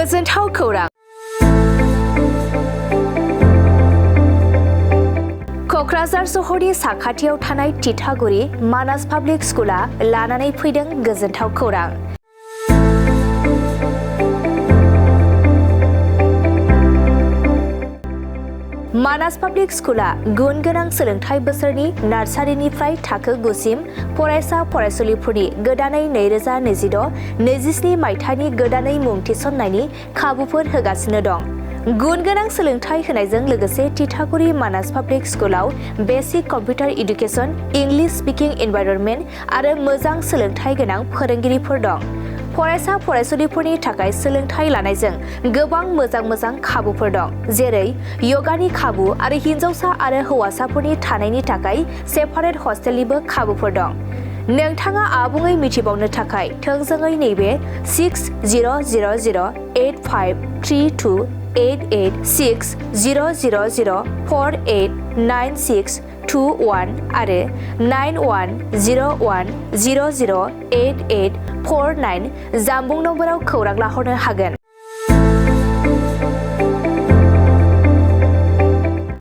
गोजोनथाव खौरां क'क्राझार सहरनि साखाथियाव थानाय तितागुरि मानास पाब्लिक स्कुला लानानै फैदों गोजोनथाव खौरां। मानास पाब्लिक स्कुला गुन गोनां सोलोंथाइ बोसोरनि नार्सारिनिफ्राय थाखो 9 सिम फरायसा फरायसुलिफोरनि गोदानै 2026-27 मायथाइनि गोदानै मुं थिसननायनि खाबुफोर होगासिनो दं। गुन गोनां सोलोंथाइ होनायजों लोगोसे तितागुरि मानास पाब्लिक स्कुलाव बेसिक कम्पिउटार इडुकेसन, इंलिश स्पीकिं एनवायरनमेन्ट आरो मोजां सोलोंथाइ गोनां फोरोंगिरिफोर दं। फरायसा फरायसुलिफोरनि थाखाय सोलोंथाइ लानायजों गोबां मोजां खाबुफोर दं, जेरै यगानि खाबु आरो हिन्जावसा आरो हौवासाफोरनि थानायनि थाखाय सेपारेट हस्टेलनिबो खाबुफोर दं। नोंथाङा आबुङै मिथिबावनो थाखाय थोंजोङै नैबे 60008532886000489621 आरो 9101008849 जानबुं नम्बराव खौरां लाहरनो हागोन।